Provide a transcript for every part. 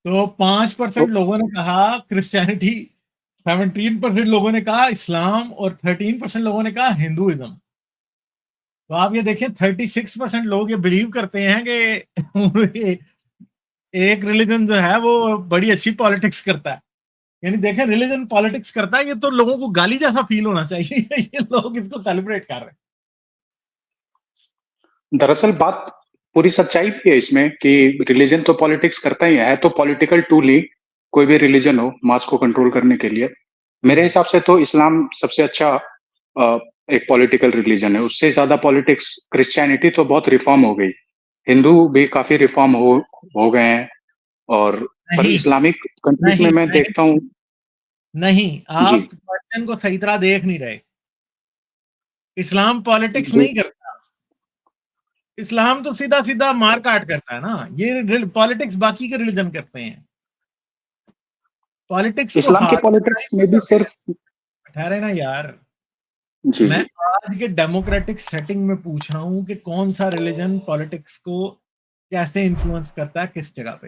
तो 5% लोगों ने कहा क्रिश्चियनिटी, 17% लोगों ने कहा इस्लाम और 13% लोगों ने कहा हिंदुइज्म। तो आप ये देखें 36% लोग ये बिलीव करते हैं कि एक रिलीजन जो है वो बड़ी अच्छी पॉलिटिक्स करता है। यानी देखें रिलीजन पॉलिटिक्स करता है, ये तो लोगों को गाली जैसा फील होना चाहिए। ये लोग इसको सेलिब्रेट कर रहे हैं। दरअसल बात पूरी सच्चाई भी है इसमें कि रिलीजन तो पॉलिटिक्स करता ही है तो पॉलिटिकल टूल ही कोई भी रिलीजन हो मास को कंट्रोल करने के लिए। मेरे हिसाब से तो इस्लाम सबसे अच्छा एक पॉलिटिकल रिलीजन है। उससे ज्यादा पॉलिटिक्स क्रिश्चियनिटी तो बहुत रिफॉर्म हो गई, हिंदू भी काफी रिफॉर्म हो गए हैं। और पर नहीं इस्लामिक कंट्रीज में नहीं मैं नहीं देखता हूँ। नहीं, जी आप क्वेश्चन को सही तरह देख नहीं रहे। इस्लाम पॉलिटिक्स जी। नहीं करता। इस्लाम तो सीधा सीधा मार काट करता है ना। ये पॉलिटिक्स बाकी के रिलीजन करते हैं। पॉलिटिक्स को इस्लाम की हाथ पॉलिटिक्स में भी सिर्फ ठहरे ना यार। जी मैं जी आज के डेमोक्रेटिक सेटिंग में पूछ रहा हूं कि कौन सा रिलीजन पॉलिटिक्स को कैसे इन्फ्लुएंस करता है, किस जगह पे।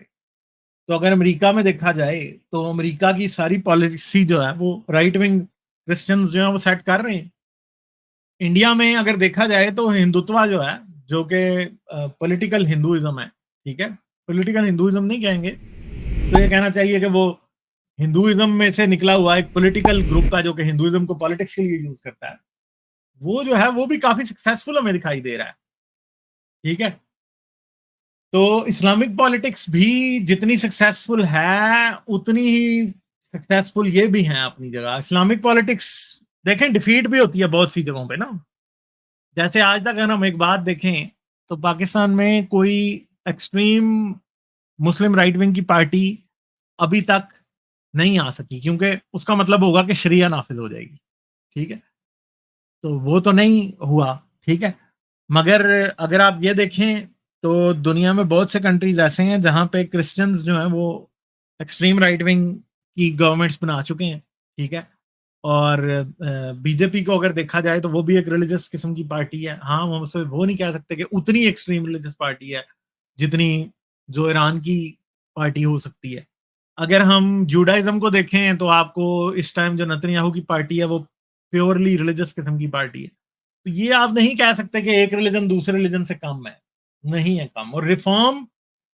तो अगर अमेरिका में देखा जाए तो अमेरिका की सारी पॉलिसी जो है वो राइट विंग क्रिश्चियंस जो है वो सेट कर रहे हैं। इंडिया में अगर देखा जाए तो हिंदुत्व जो है, जो कि पॉलिटिकल हिंदुइज्म है, ठीक है, पॉलिटिकल हिंदुइज्म नहीं कहेंगे, तो ये कहना चाहिए कि वो हिंदुइज्म में से निकला हुआ एक पॉलिटिकल ग्रुप है जो कि हिंदुइज्म को पॉलिटिक्स के लिए यूज करता है। वो जो है वो भी काफी सक्सेसफुल हमें दिखाई दे रहा है। ठीक है, तो इस्लामिक पॉलिटिक्स भी जितनी सक्सेसफुल है उतनी ही सक्सेसफुल ये भी है अपनी जगह। इस्लामिक पॉलिटिक्स देखें डिफीट भी होती है बहुत सी जगहों पे ना। जैसे आज तक अगर हम एक बात देखें तो पाकिस्तान में कोई एक्सट्रीम मुस्लिम राइट विंग की पार्टी अभी तक नहीं आ सकी, क्योंकि उसका मतलब होगा कि शरिया नाफिज हो जाएगी। ठीक है, तो वो तो नहीं हुआ। ठीक है, मगर अगर आप ये देखें तो दुनिया में बहुत से कंट्रीज ऐसे हैं जहां पे क्रिश्चियंस जो हैं वो एक्सट्रीम राइट विंग की गवर्नमेंट्स बना चुके हैं। ठीक है, और बीजेपी को अगर देखा जाए तो वो भी एक रिलीजियस किस्म की पार्टी है। हाँ, हम उससे वो नहीं कह सकते कि उतनी एक्सट्रीम रिलीजियस पार्टी है जितनी जो ईरान की पार्टी हो सकती है। अगर हम जुडाइज्म को देखें तो आपको इस टाइम जो नेतन्याहू की पार्टी है वो प्योरली रिलीजियस किस्म की पार्टी है। तो ये आप नहीं कह सकते कि एक रिलीजन दूसरे रिलीजन से कम है, नहीं है कम। और रिफॉर्म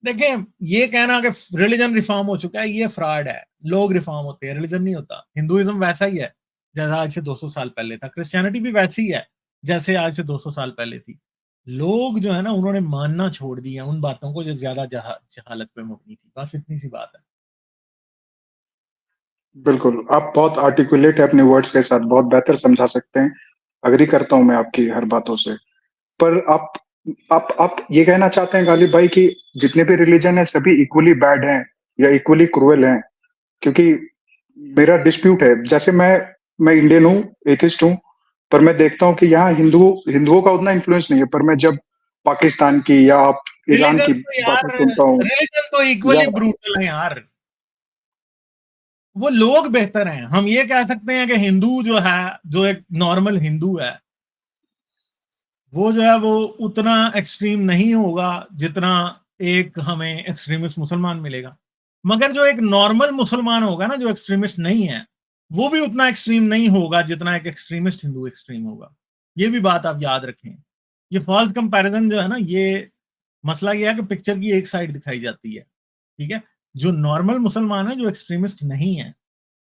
देखें, ये कहना कि रिलीजन रिफॉर्म हो चुका है ये फ्रॉड है। लोग रिफॉर्म होते हैं, रिलीजन नहीं होता। हिंदुइज्म वैसा ही है जैसा आज से 200 साल पहले था। क्रिश्चियनिटी भी वैसी है जैसे आज से 200 साल पहले थी। लोग जो है ना उन्होंने मानना छोड़ दिया उन बातों को जो ज्यादा जहालत पे मबनी थी। बस इतनी सी बात है। बिल्कुल, आप बहुत आर्टिकुलेट है अपने वर्ड्स के साथ, बहुत बेहतर समझा सकते हैं। अग्री करता हूँ मैं आपकी हर बातों से। पर आप ये कहना चाहते हैं गालिब भाई कि जितने भी रिलीजन है सभी इक्वली बैड हैं या इक्वली क्रूएल हैं? क्योंकि मेरा डिस्प्यूट है। जैसे मैं इंडियन हूँ, एथिस्ट हूँ, पर मैं देखता हूँ कि यहाँ हिंदुओं का उतना इन्फ्लुएंस नहीं है। पर मैं जब पाकिस्तान की या आप ईरान रिलीजन की तो यार, बातें सुनता हूँ रिलीजन तो या इक्वली ब्रूटल है यार। वो लोग बेहतर हैं। हम ये कह सकते हैं कि हिंदू जो है, जो एक नॉर्मल हिंदू है, वो जो है वो उतना एक्सट्रीम नहीं होगा जितना एक हमें एक्सट्रीमिस्ट मुसलमान मिलेगा। मगर जो एक नॉर्मल मुसलमान होगा ना, जो एक्सट्रीमिस्ट नहीं है, वो भी उतना एक्सट्रीम नहीं होगा जितना एक एक्सट्रीमिस्ट हिंदू एक्सट्रीम होगा। ये भी बात आप याद रखें। ये फॉल्स कंपैरिजन जो है ना, ये मसला ये है कि पिक्चर की एक साइड दिखाई जाती है। ठीक है, जो नॉर्मल मुसलमान है, जो एक्सट्रीमिस्ट नहीं है,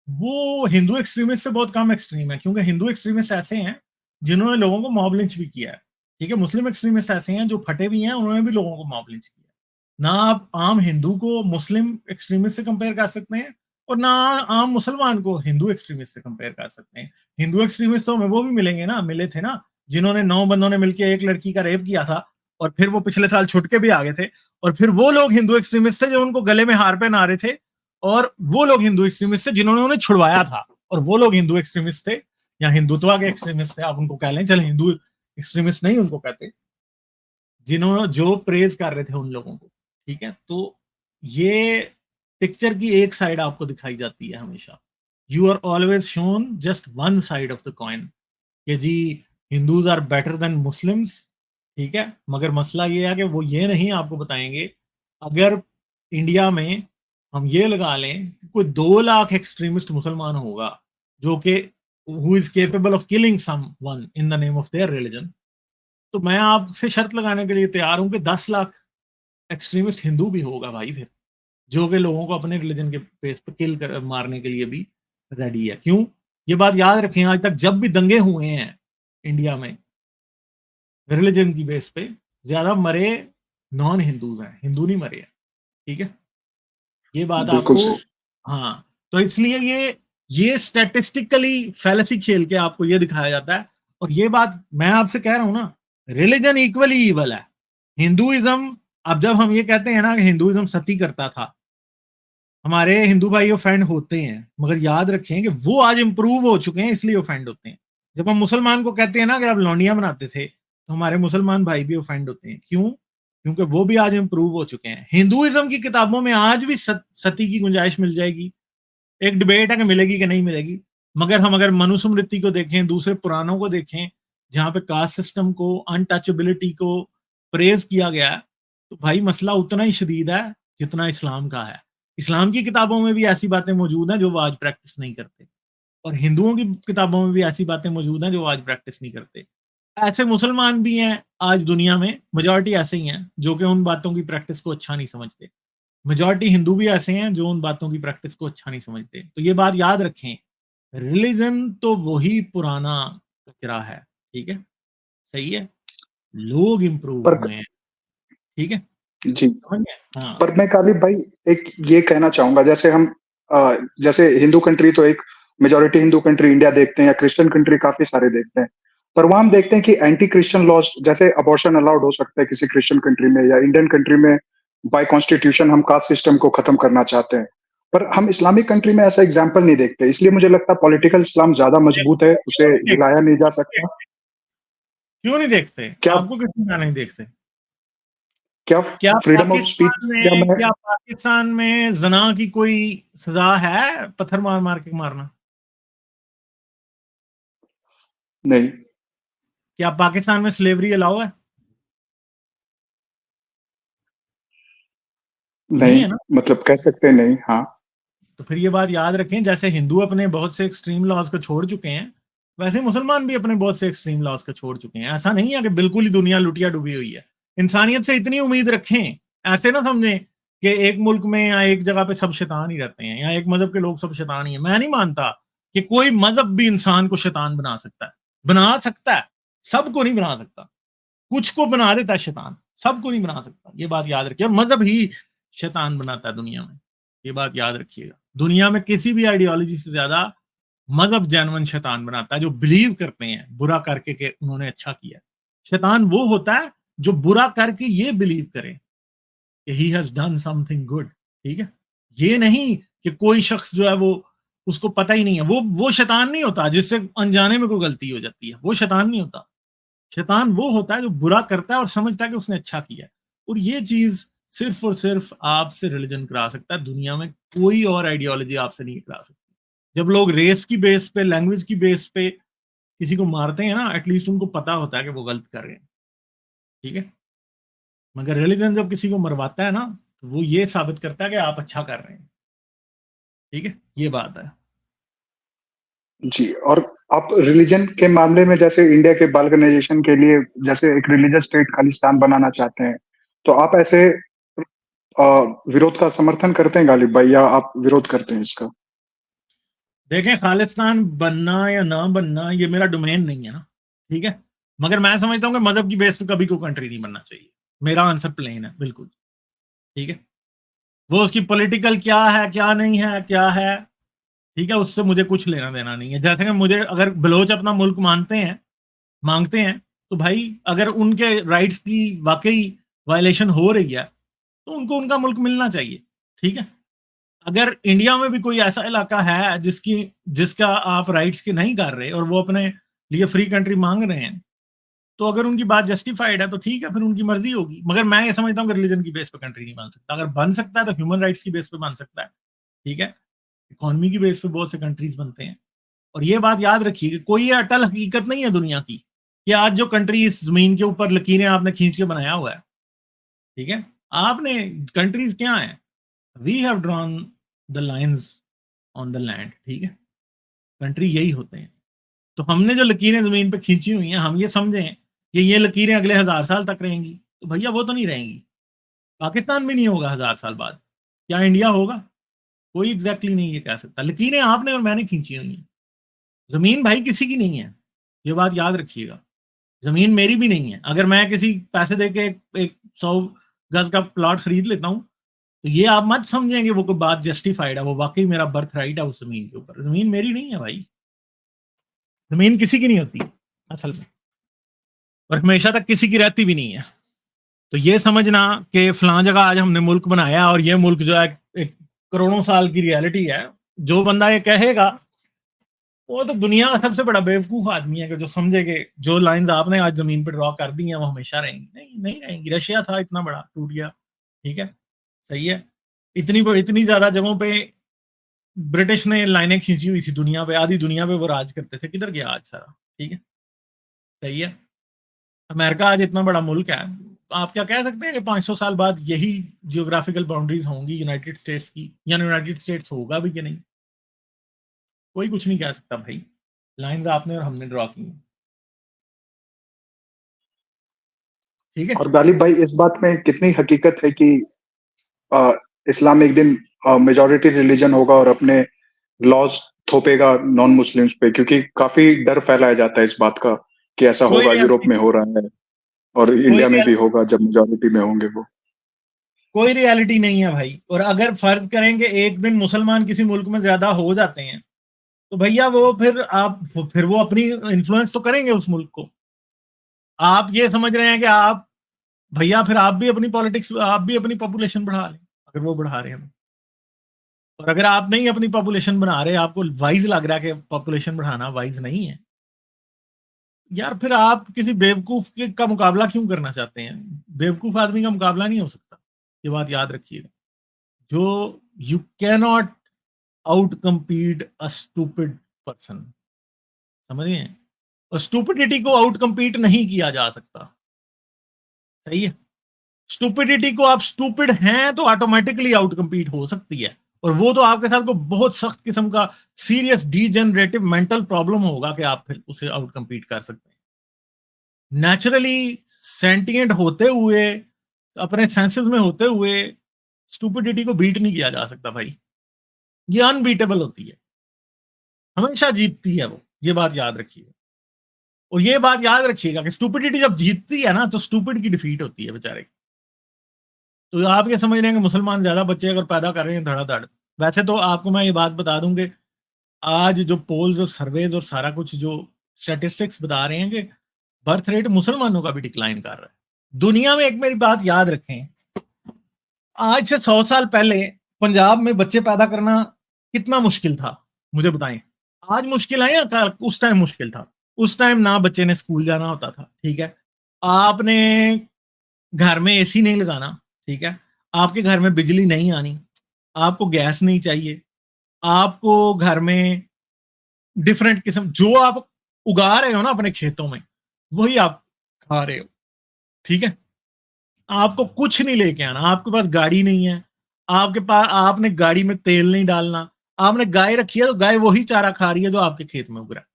वो हिंदू एक्सट्रीमिस्ट से बहुत कम एक्सट्रीम है। क्योंकि हिंदू एक्सट्रीमिस्ट ऐसे हैं जिन्होंने लोगों को मॉब लिंच भी किया है। ठीक है, मुस्लिम एक्सट्रीमिस्ट ऐसे हैं जो फटे भी हैं, उन्होंने भी लोगों को मॉब लिंच किया है। ना आप आम हिंदू को मुस्लिम एक्सट्रीमिस्ट से कंपेयर कर सकते हैं और ना आम मुसलमान को हिंदू एक्सट्रीमिस्ट से कंपेयर कर सकते हैं। हिंदू एक्सट्रीमिस्ट तो हमें वो भी मिलेंगे ना, मिले थे ना, जिन्होंने 9 बंदों ने मिलकर एक लड़की का रेप किया था और फिर वो पिछले साल छुट के भी आ गए थे। और फिर वो लोग हिंदू एक्सट्रीमिस्ट थे जो उनको गले में हार पहना रहे थे। और वो लोग हिंदू एक्सट्रीमिस्ट थे जिन्होंने उन्हें छुड़वाया था। और वो लोग हिंदू एक्सट्रीमिस्ट थे या हिंदुत्व के एक्सट्रीमिस्ट थे, आप उनको कह लें, चल हिंदू एक्सट्रीमिस्ट नहीं उनको कहते, जिन्होंने जो प्रेज कर रहे थे उन लोगों को। ठीक है, तो ये पिक्चर की एक साइड आपको दिखाई जाती है हमेशा। You are always shown just one side of the coin कि जी Hindus are better than Muslims. ठीक है, मगर मसला ये है कि वो ये नहीं आपको बताएंगे अगर इंडिया में हम ये लगा लें कि कोई 2 लाख एक्सट्रीमिस्ट मुसलमान होगा जो कि who is capable of killing someone in the name of their religion, तो मैं आपसे शर्त लगाने के लिए तैयार हूं कि 10 लाख एक्सट्रीमिस्ट हिंदू भी होगा भाई फिर, जो कि लोगों को अपने रिलीजन के बेस पर किल कर मारने के लिए भी रेडी है। क्यों? ये बात याद रखें, आज तक जब भी दंगे हुए हैं इंडिया में रिलीजन की बेस पे, ज्यादा मरे नॉन हिंदूज हैं, हिंदू नहीं मरे हैं। ठीक है, ये बात बिल्कुल आपको, सही। हाँ, तो इसलिए ये स्टैटिस्टिकली फैलेसी खेल के आपको ये दिखाया जाता है। और ये बात मैं आपसे कह रहा हूं ना, रिलीजन इक्वली इवल है। हिंदुइज्म, अब जब हम ये कहते हैं ना कि हिंदुइज्म सती करता था, हमारे हिंदू भाई ऑफेंड होते हैं, मगर याद रखें कि वो आज इंप्रूव हो चुके हैं इसलिए ऑफेंड होते हैं। जब हम मुसलमान को कहते हैं ना कि आप लौंडियां बनाते थे, तो हमारे मुसलमान भाई भी ऑफेंड होते हैं। क्यों? क्योंकि वो भी आज इंप्रूव हो चुके हैं। हिंदुइज्म की किताबों में आज भी सती की गुंजाइश मिल जाएगी, एक डिबेट है कि मिलेगी कि नहीं मिलेगी। मगर हम अगर मनुस्मृति को देखें, दूसरे पुराणों को देखें, जहां पे कास्ट सिस्टम को, अनटचेबिलिटी को प्रेज किया गया है, तो भाई मसला उतना ही शदीद है जितना इस्लाम का है। इस्लाम की किताबों में भी ऐसी बातें मौजूद हैं जो वो आज प्रैक्टिस नहीं करते, और हिंदुओं की किताबों में भी ऐसी बातें मौजूद हैं जो वो आज प्रैक्टिस नहीं करते। ऐसे मुसलमान भी हैं आज दुनिया में, मेजॉरिटी ऐसे ही हैं जो कि उन बातों की प्रैक्टिस को अच्छा नहीं समझते। मेजॉरिटी हिंदू भी ऐसे हैं जो उन बातों की प्रैक्टिस को अच्छा नहीं समझते। तो ये बात याद रखें, रिलीजन तो वही पुराना कचरा है। ठीक है, सही है, लोग इंप्रूव पर हुए हैं। ठीक है, जी, समझ गए? हाँ, पर मैं कालिब भाई एक ये कहना चाहूंगा, जैसे हम जैसे हिंदू कंट्री तो एक मेजोरिटी हिंदू कंट्री इंडिया देखते हैं, या क्रिश्चियन कंट्री काफी सारे देखते हैं, पर वहां हम देखते हैं कि एंटी क्रिश्चियन लॉज, जैसे अबॉर्शन अलाउड हो सकता है किसी क्रिश्चियन कंट्री में, या इंडियन कंट्री में बाय कॉन्स्टिट्यूशन हम कास्ट सिस्टम को खत्म करना चाहते हैं, पर हम इस्लामिक कंट्री में ऐसा एग्जाम्पल नहीं देखते। इसलिए मुझे लगता है पॉलिटिकल इस्लाम ज्यादा मजबूत है, उसे क्यों नहीं हिलाया नहीं जा देखते? सकता। क्यों नहीं देखते? क्या आपको किसी का नहीं देखते? क्या क्या फ्रीडम ऑफ स्पीच, पाकिस्तान में, क्या पाकिस्तान में जना की कोई सजा है, पत्थर मार मार के मारना? नहीं, क्या पाकिस्तान में स्लेवरी अलाउ है? नहीं नहीं, है ना। मतलब कह सकते हैं नहीं, हाँ। तो फिर ये बात याद रखें, जैसे हिंदू अपने बहुत से एक्सट्रीम लॉज को छोड़ चुके हैं, वैसे मुसलमान भी अपने बहुत से एक्सट्रीम लॉज को छोड़ चुके हैं। ऐसा नहीं है कि बिल्कुल ही दुनिया लुटिया डूबी हुई है। इंसानियत से इतनी उम्मीद रखें, ऐसे ना समझें कि एक मुल्क में या एक जगह पे सब शैतान ही रहते हैं, या एक मजहब के लोग सब शैतान ही है। मैं नहीं मानता कि कोई मजहब भी इंसान को शैतान बना सकता है। बना सकता है, सबको नहीं बना सकता। कुछ को बना देता है शैतान, सबको नहीं बना सकता। ये बात याद रखिए, मजहब ही शैतान बनाता है दुनिया में। ये बात याद रखिएगा, दुनिया में किसी भी आइडियोलॉजी से ज्यादा मजहब जेन्युइन शैतान बनाता है, जो बिलीव करते हैं बुरा करके कि उन्होंने अच्छा किया। शैतान वो होता है जो बुरा करके ये बिलीव करे कि he has done something good. ठीक है, ये नहीं कि कोई शख्स जो है वो, उसको पता ही नहीं है, वो शैतान नहीं होता जिससे अनजाने में कोई गलती हो जाती है, वो शैतान नहीं होता। शैतान वो होता है जो बुरा करता है और समझता है कि उसने अच्छा किया है। और ये चीज सिर्फ और सिर्फ आपसे रिलीजन करा सकता है, दुनिया में कोई और आइडियोलॉजी आपसे नहीं करा सकती। जब लोग रेस की बेस पे, लैंग्वेज की बेस पे किसी को मारते हैं ना, एटलीस्ट उनको पता होता है कि वो गलत कर रहे हैं। ठीक है, मगर रिलीजन जब किसी को मरवाता है ना, तो वो ये साबित करता है कि आप अच्छा कर रहे हैं। ठीक है, ये बात है। जी, और आप रिलीजन के मामले में जैसे इंडिया के बाल्कनाइजेशन के लिए जैसे एक रिलीजियस स्टेट खालिस्तान बनाना चाहते हैं, तो आप ऐसे अ, विरोध का समर्थन करते हैं गालिब भाई, या आप विरोध करते हैं इसका? देखें, खालिस्तान बनना या ना बनना ये मेरा डोमेन नहीं है ना। ठीक है, मगर मैं समझता हूँ कि मजहब की बेस पे कभी कोई कंट्री नहीं बनना चाहिए। मेरा आंसर प्लेन है बिल्कुल। ठीक है, वो उसकी पॉलिटिकल क्या है, क्या नहीं है, क्या है, ठीक है, उससे मुझे कुछ लेना देना नहीं है। जैसे कि मुझे, अगर बलोच अपना मुल्क मानते हैं, मांगते हैं, तो भाई अगर उनके राइट्स की वाकई वायलेशन हो रही है, तो उनको उनका मुल्क मिलना चाहिए। ठीक है, अगर इंडिया में भी कोई ऐसा इलाका है जिसका आप राइट्स के नहीं कर रहे और वो अपने लिए फ्री कंट्री मांग रहे हैं, तो अगर उनकी बात जस्टिफाइड है तो ठीक है, फिर उनकी मर्जी होगी। मगर मैं ये समझता हूँ कि रिलीजन की बेस पे कंट्री नहीं बन सकता। अगर बन सकता है तो ह्यूमन राइट्स की बेस पे बन सकता है। ठीक है, इकोनॉमी की बेस पे बहुत से कंट्रीज बनते हैं। और ये बात याद रखिए कि कोई ये अटल हकीकत नहीं है दुनिया की कि आज जो कंट्री इस जमीन के ऊपर लकीरें आपने खींच के बनाया हुआ है। ठीक है, आपने, कंट्रीज क्या है, we have drawn the lines on the land, ठीक है, कंट्री यही होते हैं। तो हमने जो लकीरें जमीन पे खींची हुई हैं, हम ये समझें कि ये लकीरें अगले 1000 साल तक रहेंगी, तो भैया वो तो नहीं रहेंगी। पाकिस्तान भी नहीं होगा 1000 साल बाद, क्या इंडिया होगा? कोई एग्जैक्टली नहीं ये कह सकता। लकीरें आपने और मैंने खींची हुई हैं। जमीन भाई किसी की नहीं है, ये बात याद रखिएगा। जमीन मेरी भी नहीं है। अगर मैं किसी पैसे दे के एक 100 गज का प्लॉट खरीद लेता हूं, तो ये आप मत समझेंगे वो कोई बात जस्टिफाइड है, वो वाकई मेरा बर्थ राइट है उस जमीन के ऊपर। जमीन मेरी नहीं है भाई, जमीन किसी की नहीं होती असल में, और हमेशा तक किसी की रहती भी नहीं है। तो ये समझना कि फलां जगह आज हमने मुल्क बनाया और ये मुल्क जो है एक करोड़ों साल की रियलिटी है, जो बंदा ये कहेगा वो तो दुनिया का सबसे बड़ा बेवकूफ आदमी है, कि जो समझे कि जो लाइंस आपने आज जमीन पर ड्रॉ कर दी हैं वो हमेशा रहेंगी। नहीं, नहीं रहेंगी। रशिया था इतना बड़ा, टूट गया, ठीक है, सही है। इतनी ज्यादा जगहों पे ब्रिटिश ने लाइनें खींची हुई थी दुनिया पे, आधी दुनिया पे वो राज करते थे। किधर गया आज सारा? ठीक है, सही है। अमेरिका आज इतना बड़ा मुल्क है, आप क्या कह सकते हैं कि 500 साल बाद यही जियोग्राफिकल बाउंड्रीज होंगी यूनाइटेड स्टेट्स की, या यूनाइटेड स्टेट्स होगा भी कि नहीं? कोई कुछ नहीं कह सकता भाई। लाइंस आपने और हमने ड्रॉ की, ठीक है। और गालिब भाई, इस बात में कितनी हकीकत है कि अ, इस्लाम एक दिन मेजॉरिटी रिलीजन होगा और अपने लॉज थोपेगा नॉन मुस्लिम्स पे, क्योंकि काफी डर फैलाया जाता है इस बात का कि ऐसा कोई होगा, यूरोप रियलिटी में हो रहा है और कोई इंडिया में भी रियल होगा जब मेजॉरिटी में होंगे वो। कोई रियलिटी नहीं है भाई। और अगर फर्ज करेंगे एक दिन मुसलमान किसी मुल्क में ज्यादा हो जाते हैं, तो भैया वो फिर वो अपनी इन्फ्लुएंस तो करेंगे उस मुल्क को। आप ये समझ रहे हैं कि आप, भैया फिर आप भी अपनी पॉलिटिक्स, आप भी अपनी पॉपुलेशन बढ़ा लें अगर वो बढ़ा रहे हैं तो। और अगर आप नहीं अपनी पॉपुलेशन बना रहे, आपको वाइज लग रहा है कि पॉपुलेशन बढ़ाना वाइज नहीं है, यार फिर आप किसी बेवकूफ का मुकाबला क्यों करना चाहते हैं? बेवकूफ आदमी का मुकाबला नहीं हो सकता, ये बात याद रखिएगा। जो you cannot out compete a stupid person, समझिए। और स्टूपिडिटी को आउट compete नहीं किया जा सकता, सही है। स्टूपिडिटी को, आप स्टूपिड हैं तो ऑटोमेटिकली आउट compete हो सकती है, और वो तो आपके साथ को बहुत सख्त किस्म का सीरियस डीजेनरेटिव मेंटल प्रॉब्लम होगा कि आप फिर उसे आउट compete कर सकते हैं। नेचुरली सेंटिएंट होते हुए, अपने सेंसेस में होते हुए, स्टूपिडिटी को बीट नहीं किया जा सकता भाई। ये अनबीटेबल होती है, हमेशा जीतती है वो, ये बात याद रखिए। और ये बात याद रखिएगा कि स्टूपिडिटी जब जीतती है ना, तो स्टूपिड की डिफीट होती है बेचारे। तो आप ये समझ रहे हैं कि मुसलमान ज्यादा बच्चे अगर पैदा कर रहे हैं धड़ाधड़, वैसे तो आपको मैं ये बात बता दूं कि आज जो पोल्स और सर्वेज और सारा कुछ जो स्टैटिस्टिक्स बता रहे हैं कि बर्थ रेट मुसलमानों का भी डिक्लाइन कर रहा है दुनिया में। एक मेरी बात याद रखें, आज से 100 साल पहले पंजाब में बच्चे पैदा करना कितना मुश्किल था, मुझे बताएं। आज मुश्किल है या उस टाइम मुश्किल था? उस टाइम ना बच्चे ने स्कूल जाना होता था, ठीक है। आपने घर में एसी नहीं लगाना, ठीक है। आपके घर में बिजली नहीं आनी, आपको गैस नहीं चाहिए, आपको घर में डिफरेंट किस्म जो आप उगा रहे हो ना अपने खेतों में, वही आप खा रहे हो, ठीक है। आपको कुछ नहीं लेके आना, आपके पास गाड़ी नहीं है, आपके पास, आपने गाड़ी में तेल नहीं डालना, आपने गाय रखी है तो गाय वही चारा खा रही है जो आपके खेत में उग रहा है।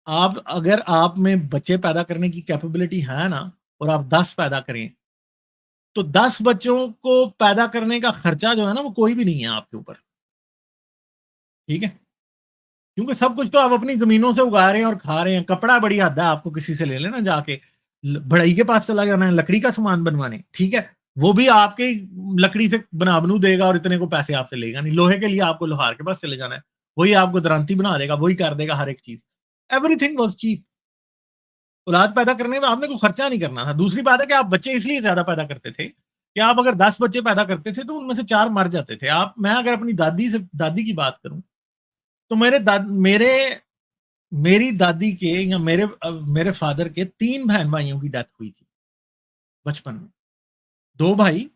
आप, अगर आप में बच्चे पैदा करने की कैपेबिलिटी है ना, और आप 10 पैदा करें, तो 10 बच्चों को पैदा करने का खर्चा जो है ना, वो कोई भी नहीं है आपके ऊपर, ठीक है। क्योंकि सब कुछ तो आप अपनी जमीनों से उगा रहे हैं और खा रहे हैं। कपड़ा बड़ी हद है, आपको किसी से ले लेना जाके, बढ़ई के पास चला जाना है लकड़ी का सामान बनवाने, ठीक है। वो भी आपके लकड़ी से बना बनू देगा और इतने को पैसे आपसे लेगा नहीं। लोहे के लिए आपको लोहार के पास चले जाना है, वही आपको दरांती बना देगा, वही कर देगा हर एक चीज। Everything was cheap. औलाद पैदा करने में आपने कोई खर्चा नहीं करना था। दूसरी बात है कि आप बच्चे इसलिए ज्यादा पैदा करते थे कि आप अगर 10 बच्चे पैदा करते थे तो उनमें से 4 मर जाते थे। आप, मैं अगर अपनी दादी की बात करूं, तो मेरे मेरी दादी के या मेरे फादर के 3 बहन भाइयों की डेथ हुई थी बचपन में। 2 भाई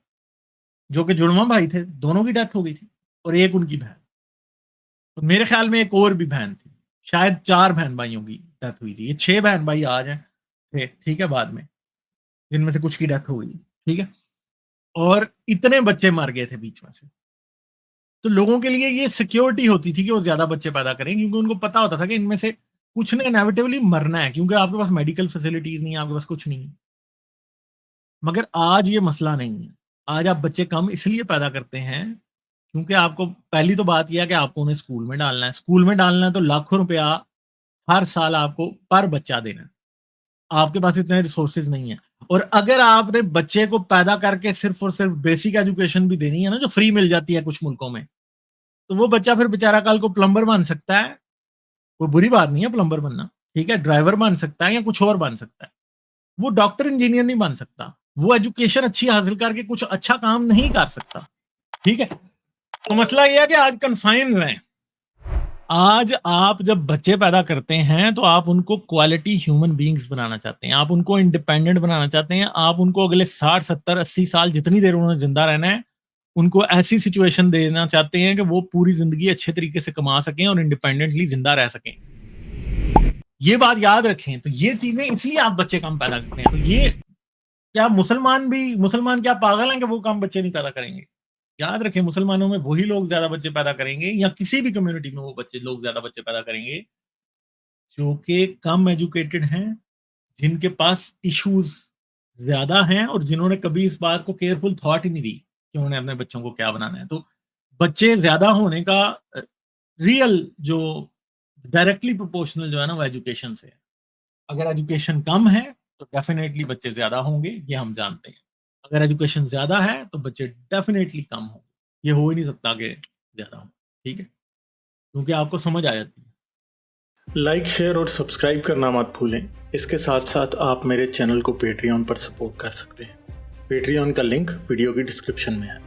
जो कि जुड़वा भाई थे, दोनों की डेथ हो गई थी, और एक उनकी बहन। तो मेरे ख्याल में एक और भी बहन थी, शायद 4 बहन भाइयों की डेथ हुई थी। ये 6 बहन भाई आज हैं थे, ठीक है, बाद में जिनमें से कुछ की डेथ हो गई, ठीक है। और इतने बच्चे मर गए थे बीच में से। तो लोगों के लिए ये सिक्योरिटी होती थी कि वो ज्यादा बच्चे पैदा करें, क्योंकि उनको पता होता था कि इनमें से कुछ ने इनएविटेबली मरना है, क्योंकि आपके पास मेडिकल फैसिलिटीज नहीं है, आपके पास कुछ नहीं है। मगर आज ये मसला नहीं है। आज आप बच्चे कम इसलिए पैदा करते हैं क्योंकि आपको पहली तो बात यह है कि आपको उन्हें स्कूल में डालना है। स्कूल में डालना है तो लाखों रुपया हर साल आपको पर बच्चा देना है। आपके पास इतने रिसोर्सेज नहीं है। और अगर आपने बच्चे को पैदा करके सिर्फ और सिर्फ बेसिक एजुकेशन भी देनी है ना, जो फ्री मिल जाती है कुछ मुल्कों में, तो वो बच्चा फिर बेचारा कल को प्लम्बर बन सकता है। कोई बुरी बात नहीं है प्लम्बर बनना, ठीक है, ड्राइवर बन सकता है या कुछ और बन सकता है। वो डॉक्टर इंजीनियर नहीं बन सकता। वो एजुकेशन अच्छी हासिल करके कुछ अच्छा काम नहीं कर सकता, ठीक है। तो मसला यह है कि आज कन्फाइन रहें। आज आप जब बच्चे पैदा करते हैं तो आप उनको क्वालिटी ह्यूमन बीइंग्स बनाना चाहते हैं, आप उनको इंडिपेंडेंट बनाना चाहते हैं, आप उनको अगले 60, 70, 80 साल जितनी देर उन्होंने जिंदा रहना है, उनको ऐसी सिचुएशन देना चाहते हैं कि वो पूरी जिंदगी अच्छे तरीके से कमा सकें और इंडिपेंडेंटली जिंदा रह सकें। ये बात याद रखें। तो ये चीजें, इसलिए आप बच्चे कम पैदा करते हैं। तो ये क्या मुसलमान क्या पागल हैं कि वो कम बच्चे नहीं पैदा करेंगे? याद रखें, मुसलमानों में वही लोग ज्यादा बच्चे पैदा करेंगे, या किसी भी कम्युनिटी में वो लोग ज्यादा बच्चे पैदा करेंगे जो कि कम एजुकेटेड हैं, जिनके पास इश्यूज ज्यादा हैं और जिन्होंने कभी इस बात को केयरफुल थॉट ही नहीं दी कि उन्हें अपने बच्चों को क्या बनाना है। तो बच्चे ज्यादा होने का रियल जो डायरेक्टली प्रोपोर्शनल जो है ना, वो एजुकेशन से है। अगर एजुकेशन कम है तो डेफिनेटली बच्चे ज्यादा होंगे, ये हम जानते हैं। अगर एजुकेशन ज्यादा है तो बच्चे डेफिनेटली कम होंगे। ये हो ही नहीं सकता कि ज्यादा हो, ठीक है, क्योंकि आपको समझ आ जाती है। लाइक, शेयर और सब्सक्राइब करना मत भूलें। इसके साथ साथ आप मेरे चैनल को पेट्रियन पर सपोर्ट कर सकते हैं। पेट्रियन का लिंक वीडियो की डिस्क्रिप्शन में है।